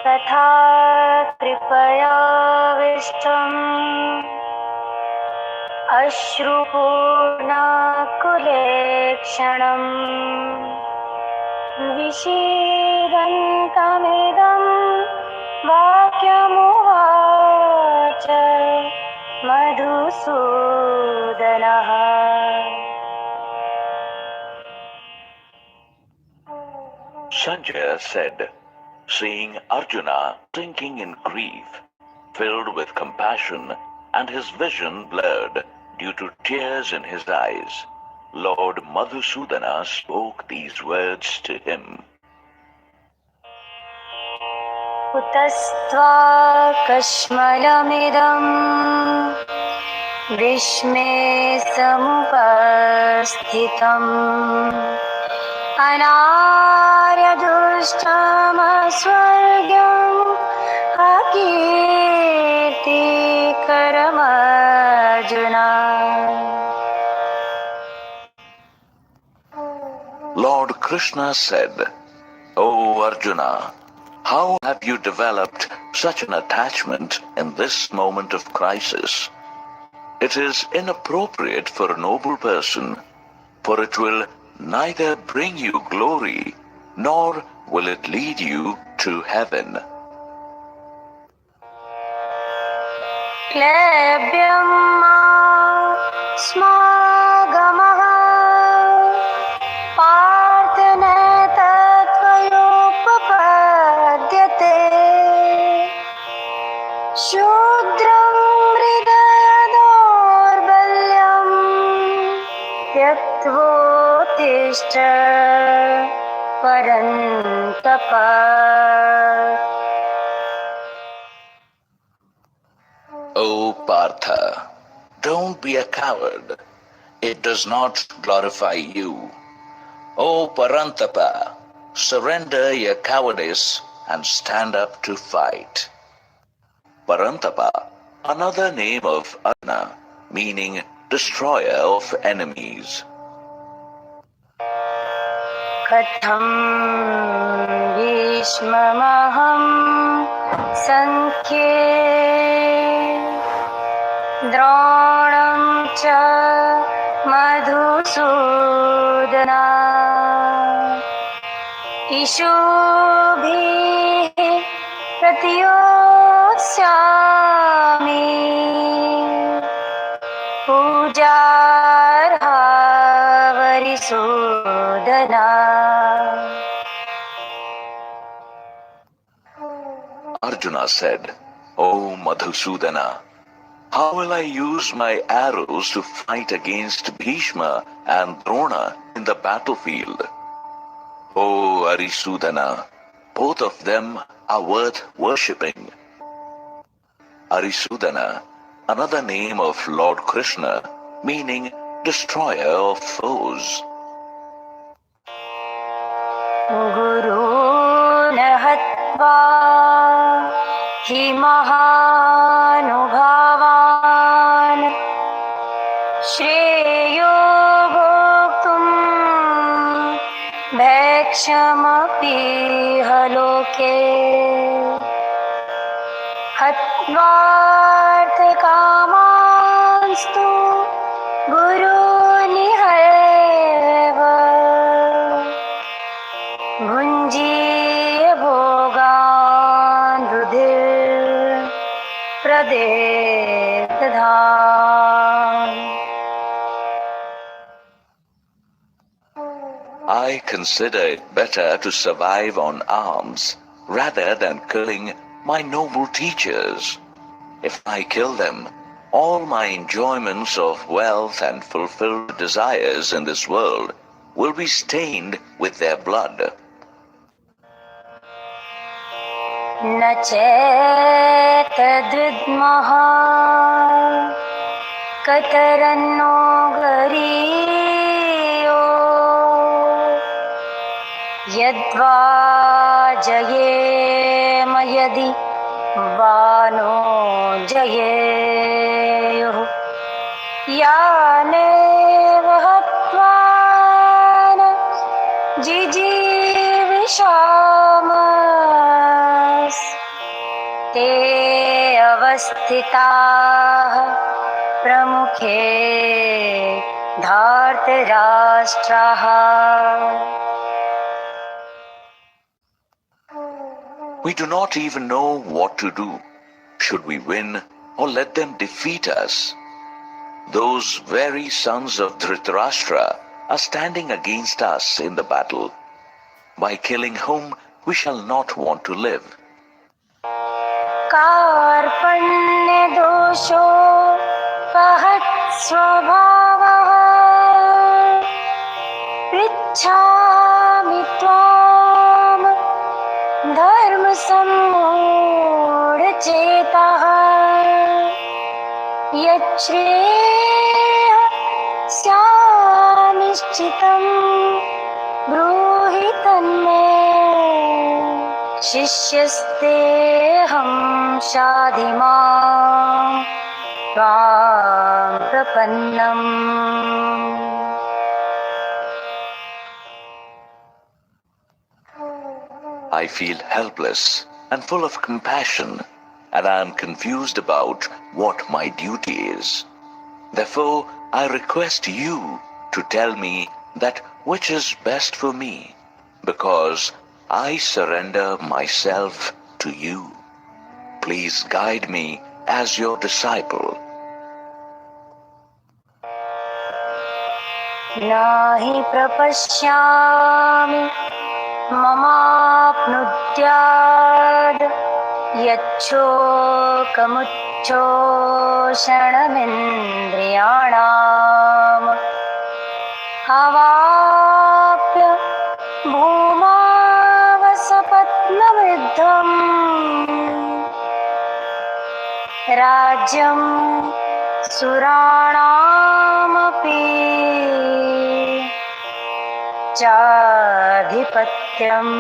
तथा कृपयाविष्टम् अश्रुपूर्णाकुलेक्षणम् विषीदन्तमिदं वाक्यमुवाच मधुसूदनः। Sanjaya said, seeing Arjuna sinking in grief, filled with compassion and his vision blurred due to tears in his eyes, Lord Madhusudana spoke these words to him. कुतस्त्वाकश्मलमिदं विस्मे समुपस्थितम् अनार्यदुष्टमस्वर्ग्यम् अकीर्तिकरमर्जुना। Lord Krishna said, O Arjuna, how have you developed such an attachment in this moment of crisis? It is inappropriate for a noble person, for it will neither bring you glory, nor will it lead you to heaven. क्लेब्यमास्मागमः Partha नैतत्त्वयोपपद्यते शूद्रं हृदयदौर्बल्यं त्यक्त्वोत्तिष्ठ परन्तप। O Partha, don't be a coward. It does not glorify you. O Parantapa, surrender your cowardice and stand up to fight. Parantapa, another name of Arjuna, meaning destroyer of enemies. कथं भीष्ममहं संख्ये द्रोणं च मधुसूदना इषुभिः प्रतियोत्स्यामि पूजार्हा वरिसूदना। Arjuna said, O Madhusudana, how will I use my arrows to fight against Bhishma and Drona in the battlefield? O Arisudana, both of them are worth worshipping. Arisudana, another name of Lord Krishna, meaning destroyer of foes. गुरून् हत्वा हि महानुभावान् श्रेयो भोक्तुं भैक्षमपीह लोके हत्वार्थकामांस्तु गुरूनिहैव भुञ्जीय भोगान् हृदिर्प्रदेशधाम्। I consider it better to survive on alms rather than killing my noble teachers. If I kill them, all my enjoyments of wealth and fulfilled desires in this world will be stained with their blood. न चेतद्विद्मः कतरन्नो गरीयो यद्वा जयेम यदि वा नो जयेयुः यानेव हत्वा न जिजीविषामः ते अवस्थिताः प्रमुखे धार्तराष्ट्राः. We do not even know what to do. Should we win or let them defeat us? Those very sons of Dhritarashtra are standing against us in the battle, by killing whom we shall not want to live. कार्पण्यदोषो स्वभावः पृच्छामि त्वां धर्मसम्मूढचेतः यच्छ्रेयः स्यान्निश्चितं ब्रूहि तन्मे. शिष्यस्तेऽहं शाधि मां त्वां प्रपन्नम्. I feel helpless and full of compassion, and I am confused about what my duty is. Therefore, I request you to tell me that which is best for me, because I surrender myself to you. Please guide me as your disciple. नाहि प्रपश्यामि ममाप्नुद्याद् यच्छोकमुच्छोषणमिन्द्रियाणाम् अवाप्य भूमावसपत्नवृद्धम् राज्यं सुराणामपि चाधिपत्यम्.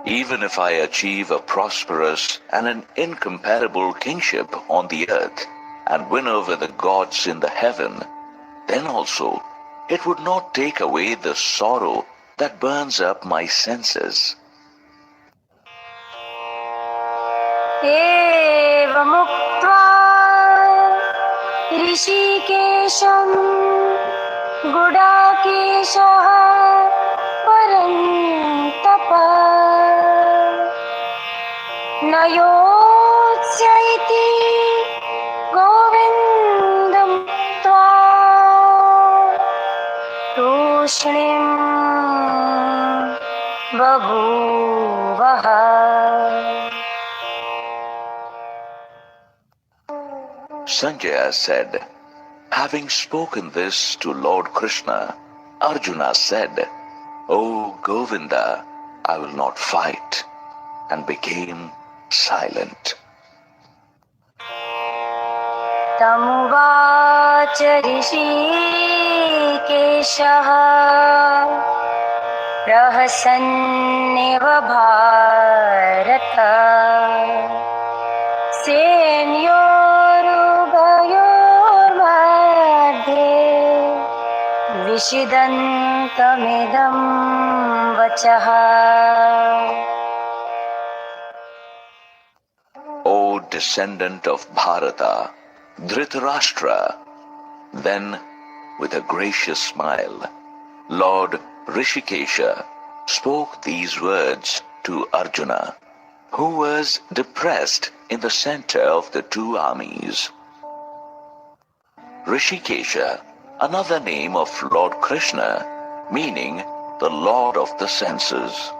Even if I achieve a prosperous and an incomparable kingship on the earth and win over the gods in the heaven, then also it would not take away the sorrow that burns up my senses. एवमुक्त्वा ऋषिकेशं गुडाकेशः परन्तप न योत्स्य इति गोविन्दं त्वा तूष्णीं बभूवः. Sanjaya said, having spoken this to Lord Krishna, Arjuna said, O Govinda, I will not fight, and became silent. तमुवाच ऋषिकेशः प्रहसन्निव भारत सेनयोरुभयोर्मध्ये विषिदन्तमिदं वचः. O descendant of Bharata, Dhritarashtra, then with a gracious smile, Lord Rishikesha spoke these words to Arjuna, who was depressed in the center of the two armies. Rishikesha, another name of Lord Krishna, meaning the Lord of the senses.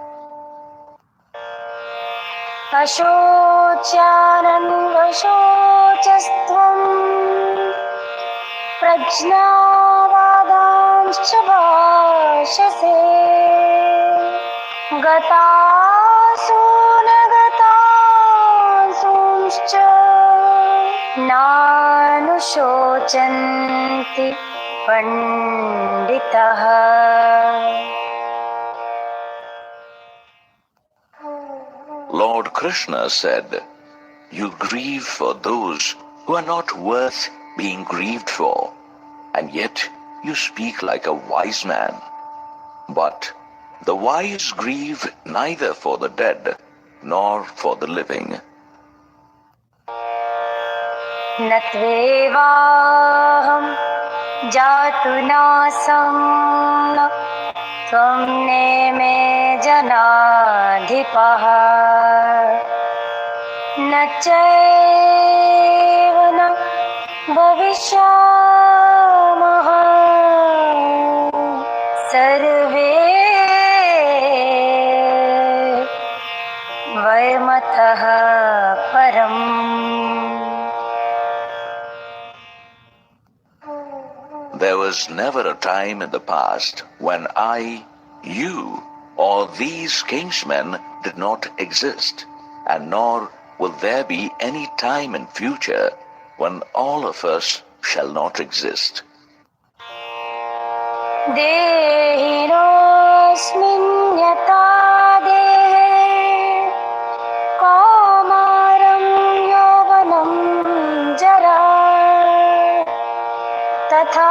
अशोच्यानन्वशोचस्त्वं प्रज्ञावादांश्च भाषसे गतासु न गतासूंश्च नानुशोचन्ति पण्डितः. Lord Krishna said, you grieve for those who are not worth being grieved for, and yet you speak like a wise man. But The wise grieve neither for the dead nor for the living. न त्वेवाहं जातु नासं न त्वं नेमे जनाधिपः न चैव न भविष्यामः सर्वे वयमतः परम्. There was never a time in the past when I, you, or these kingsmen did not exist, and nor will there be any time in future when all of us shall not exist. देहिनोऽस्मिन् यथा देहे कौमारं यौवनं जरा तथा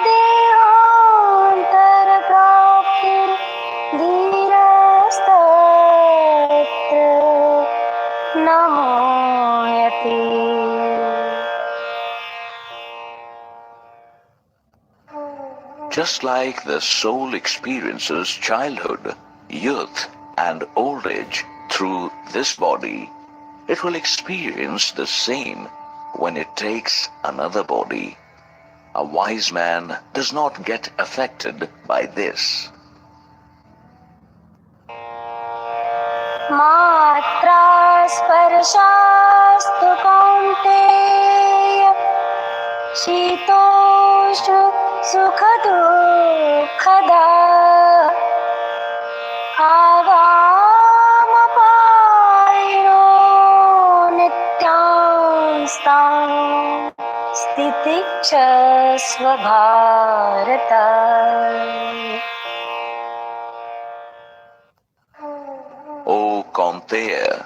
देहान्तरप्राप्तिर्धीरस्तत्र न मोह्यते. Just like the soul experiences childhood, youth, and old age through this body, it will experience the same when it takes another body. A wise man does not get affected by this. मात्रा स्पर्शास्तु कौन्तेय शीतोष्ण सुखदुःखदा आगामपायिनो नित्यांस्तां स्थितिक्षस्व Bharata. O Kaunteya,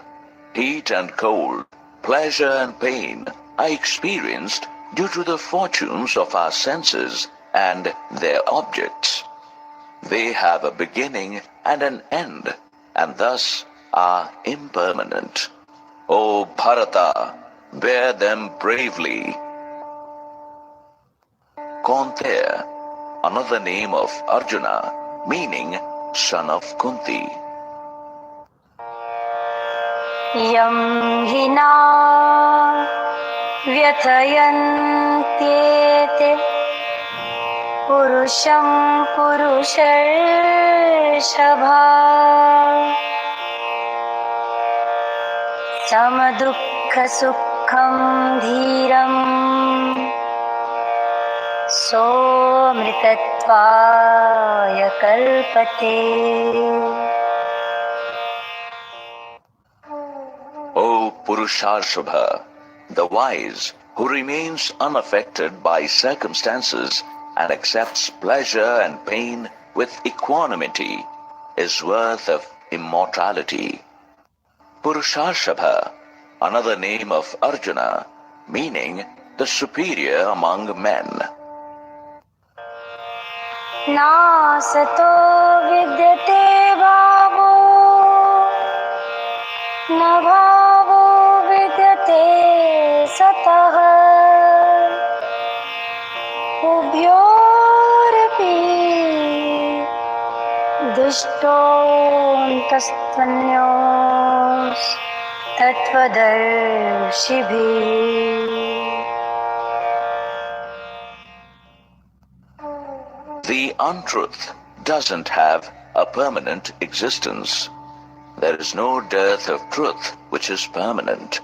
heat and cold, pleasure and pain are experienced due to the fortunes of our senses and their objects. They have a beginning and an end, and thus are impermanent. O Bharata, bear them bravely. Kaunteya, another name of Arjuna, meaning son of Kunti. यं हिना व्यथयन्त्येते पुरुषं पुरुषर्षभा समदुःखसुखं धीरं सोऽमृतत्वाय कल्पते. O Purusharshobha, the wise who remains unaffected by circumstances and accepts pleasure and pain with equanimity is worth of immortality. Purusharshobha, another name of Arjuna, meaning the superior among men. नासतो विद्यते भावो न भावो विद्यते सतः उभयोरपि दृष्टोऽन्तस्तन्योस्तत्त्वदर्शिभिः. The untruth doesn't have a permanent existence. There is no dearth of truth which is permanent.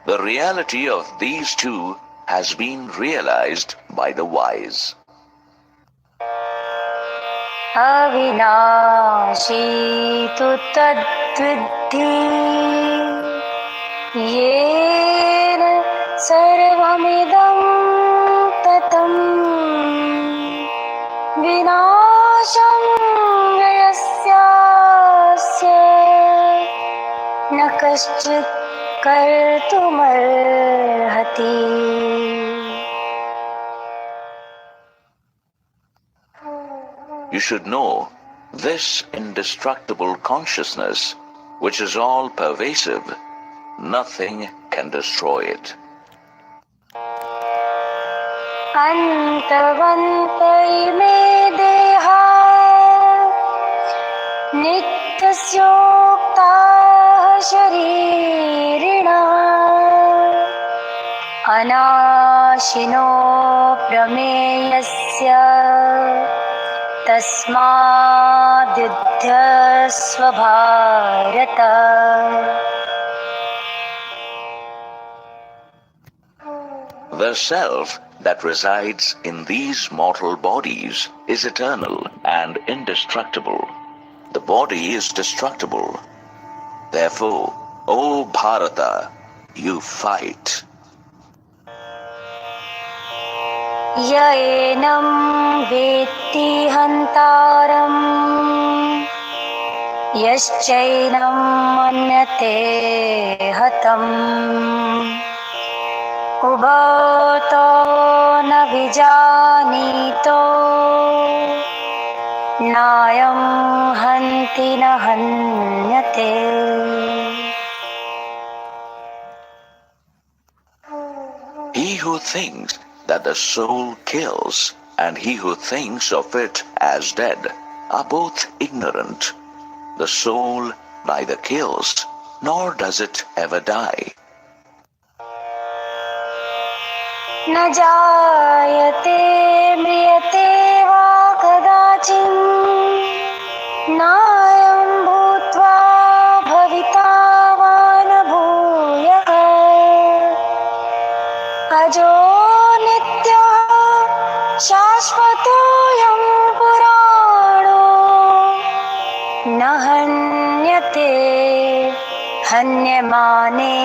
The reality of these two has been realized by the wise. अविनाशी तु तद्विद्धि येन सर्वमिदं ततं विनाशं यस्यास्य न कश्चित् कर्तुमर्हति. You should know This indestructible consciousness, which is all pervasive, nothing can destroy it. अन्तवन्त इमे देहा नित्यस्योक्ताः शरीरिणः अनाशिनो प्रमेयस्य तस्माद्युध्यस्व Bharata. The self that resides in these mortal bodies is eternal and indestructible. The body is destructible. Therefore, O Bharata, you fight. येनं वेत्ति हन्तारम् यश्चैनं मन्यते हतम् उभतो न विजानीतो नायं हन्ति न हन्यते. He who thinks that the soul kills and he who thinks of it as dead are both ignorant. The soul neither kills nor does it ever die. न जायते म्रियते वा कदाचित् नायं भूत्वा भविता वा न भूयः अजो नित्यः शाश्वतोऽयं पुराणो न हन्यते हन्यमाने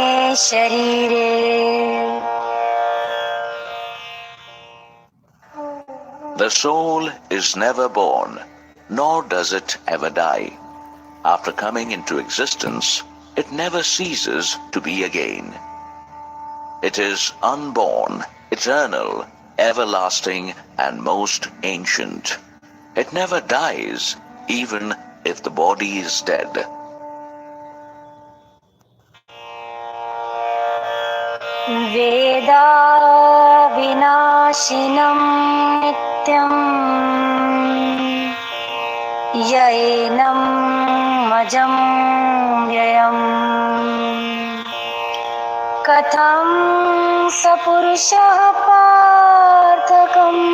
शरीरे. The soul is never born, nor does it ever die. After coming into existence, it never ceases to be again. It is unborn, eternal, everlasting, and most ancient. It never dies, even if the body is dead. वेदा विनाशिनं नित्यं यैनं मजं व्ययम् कथं स पुरुषः पार्थकम्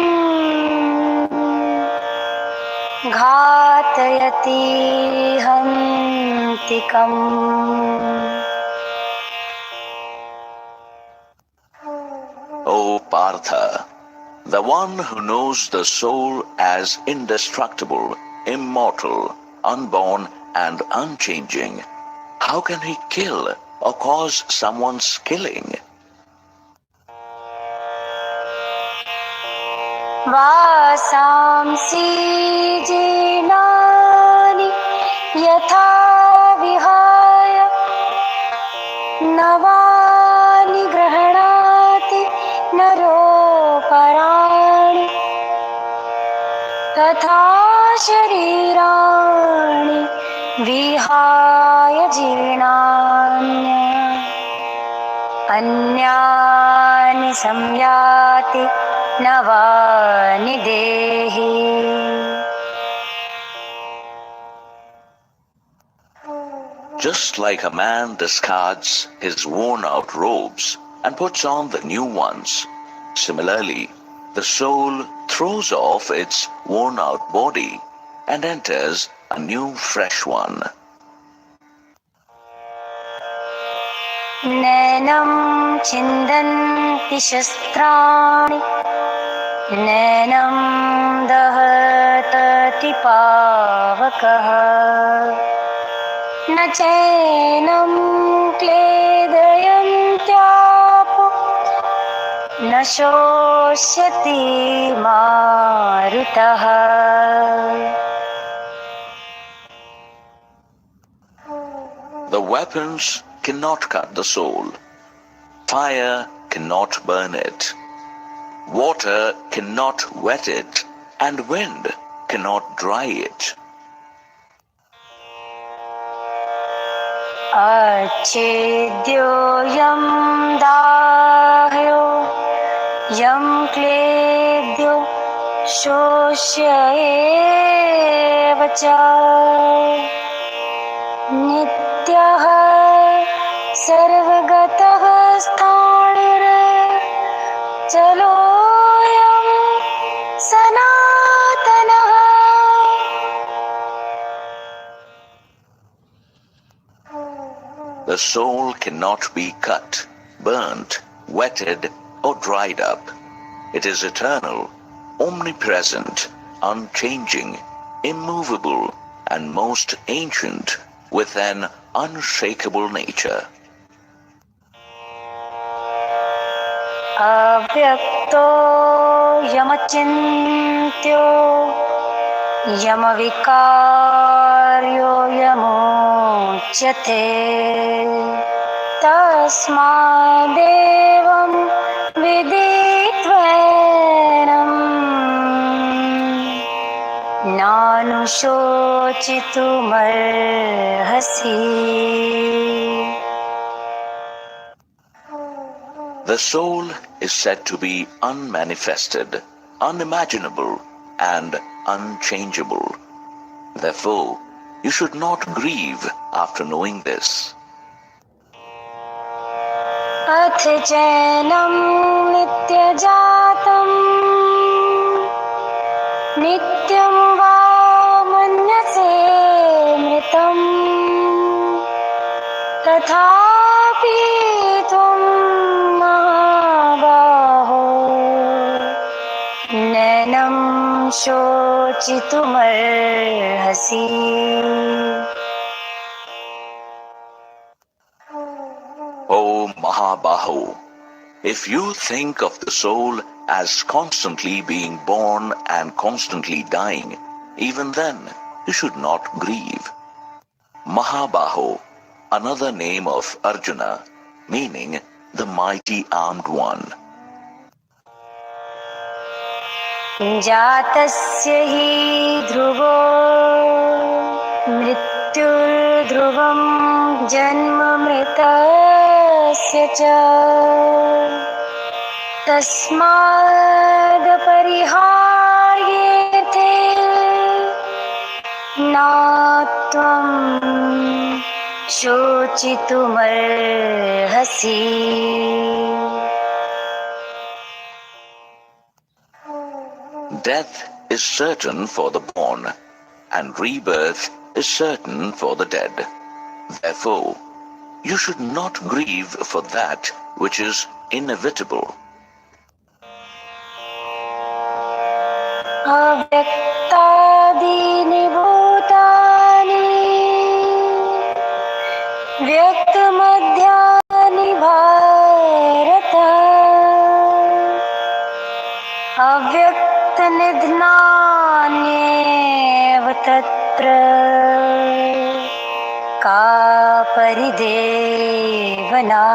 घातयति हन्तिकम्. O Partha, the one who knows the soul as indestructible, immortal, unborn, and unchanging, how can he kill or cause someone's killing? वासांसि जीर्णानि यथा विहाय नवानि गृह्णाति नरोपराणि तथा शरीराणि विहाय जीर्णान्य अन्यानि संयाति नवानि देहि. Just like a man discards his worn-out robes and puts on the new ones, similarly, the soul throws off its worn-out body and enters a new, fresh one. नैनं छिन्दन्ति शस्त्राणि नैनं दहति पावकः न चैनं क्लेदयन्त्यापो न शोष्यति मारुतः. The weapons cannot cut the soul. Fire cannot burn it. Water cannot wet it, and wind cannot dry it. अच्छेद्योऽयं दाह्यो यं क्लेद्यो शोष्य एव च नित्यः सर्वगतः स्थाणुर्चलोऽयं सनातनः. The soul cannot be cut, burnt, wetted, or dried up. It is eternal, omnipresent, unchanging, immovable, and most ancient, with an unshakable nature. अव्यक्तो यमचिन्त्यो यमविकार्यो यमोच्यते तस्मादेवं विदित्वैनं नानुशोचितुमर्हसि. The soul is said to be unmanifested, unimaginable, and unchangeable. Therefore, you should not grieve after knowing this. अथ चैनं नित्यजातं नित्यं वा मन्यसे मृतं तथापि त्वं महाबाहो नैनं शोचितुमर्हसि. O Mahabaho, if you think of the soul as constantly being born and constantly dying, even then you should not grieve. Mahabaho, another name of Arjuna, meaning the mighty armed one. जातस्य हि ध्रुवो मृत्युर्ध्रुवं जन्म मृतस्य च तस्मादपरिहार्येऽर्थे न त्वं शोचितुमर्हसि. Death is certain for the born, and rebirth is certain for the dead. Therefore, you should not grieve for that which is inevitable. अव्यक्तादीनि भूतानि व्यक्तमध्यानि भारत अव्यक्तनिधनान्येव तत्र का परिदेवना.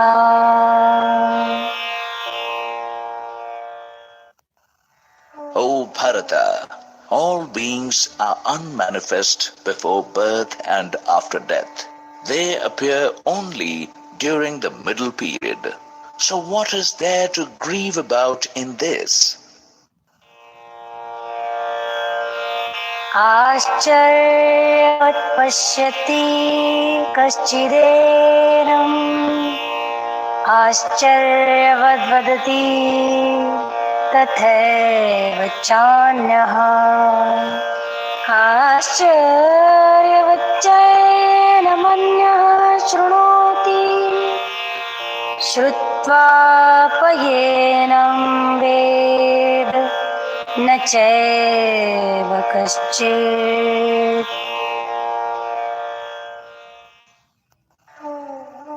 O Bharata, all beings are unmanifest before birth and after death. They appear only during the middle period. So what is there to grieve about in this? आश्चर्यवत् पश्यति कश्चिदेनम् आश्चर्यवद् वदति तथैव चान्यः आश्चर्यवच्चैनमन्यः शृणोति श्रुत्वापयेनं वेद न चैव कश्चित्.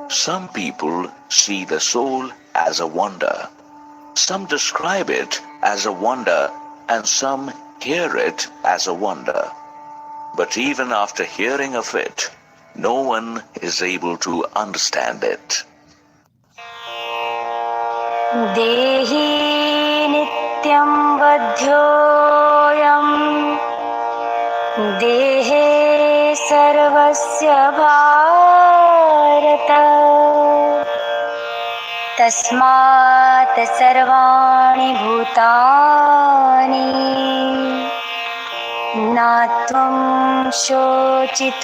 Some people see the soul as a wonder. Some describe it as a wonder, and some hear it as a wonder. But even after hearing of it, no one is able to understand it. देहि नित्यं वध्योऽयं देहे सर्वस्य भाई भारत तस्मात् सर्वाणि भूतानि न त्वं शोचितुमर्हसि.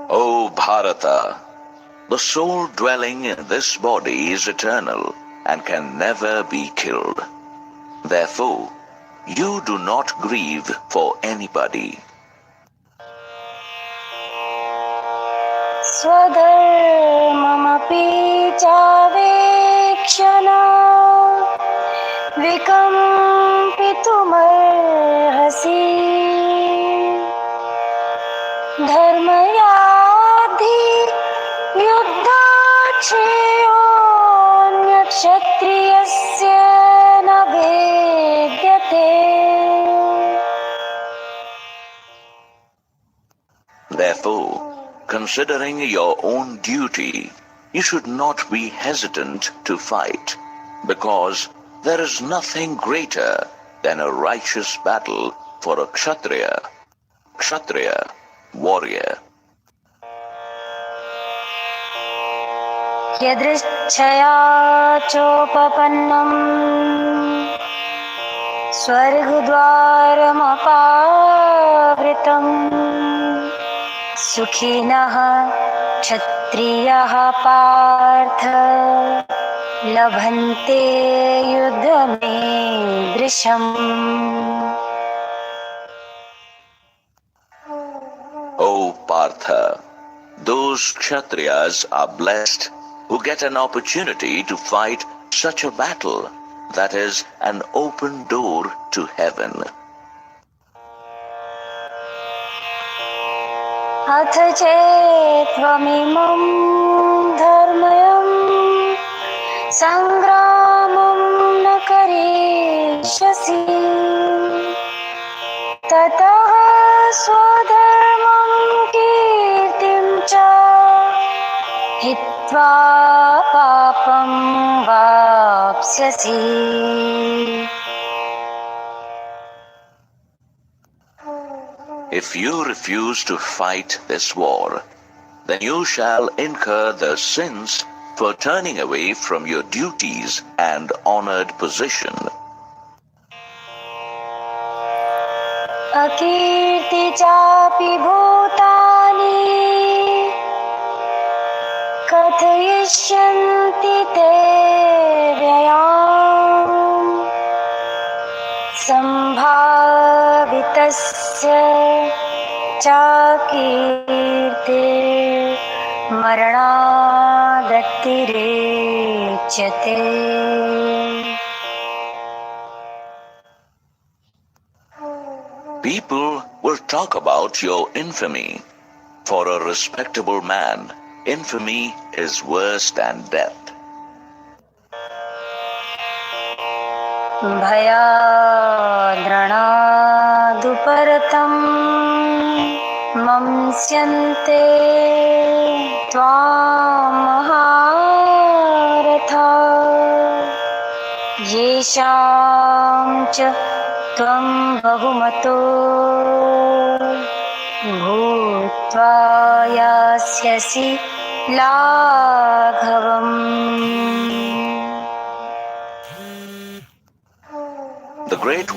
O Bharata, the soul dwelling in this body is eternal and can never be killed. Therefore, you do not grieve for anybody. स्वधर्ममपि चावेक्षण विकम्पितुमर्हसि. धर्मयाद्धि युद्धात् श्रेयोऽन्यक्षत्रियस्य न भेद्यते. Therefore, considering your own duty, you should not be hesitant to fight, because there is nothing greater than a righteous battle for a Kshatriya, warrior. यदृच्छया चोपपन्नम् स्वर्गद्वारमपावृतम् सुखिनः क्षत्रियः पार्थ लभन्ते युद्धमीदृशम्. O Partha, those Kshatriyas are blessed who get an opportunity to fight such a battle that is an open door to heaven. अथ चेत्त्वमिमं धर्मयं सङ्ग्रामं न करिष्यसि ततः स्वधर्मं कीर्तिं च हित्वा पापं वाप्स्यसि. If you refuse to fight this war, then you shall incur the sins for turning away from your duties and honored position. अकीर्ति चापि भूतानि कथयिष्यन्ति ते व्ययाम् सम्भावितस्य चाकीर्तिर्मरणादतिरेच्यते. People will talk about your infamy. For a respectable man, infamy is worse than death. भयाद्रणादुपरतं मंस्यन्ते त्वां महारथा येषां च त्वं बहुमतो भूत्वा यास्यसि लाघवम्. The great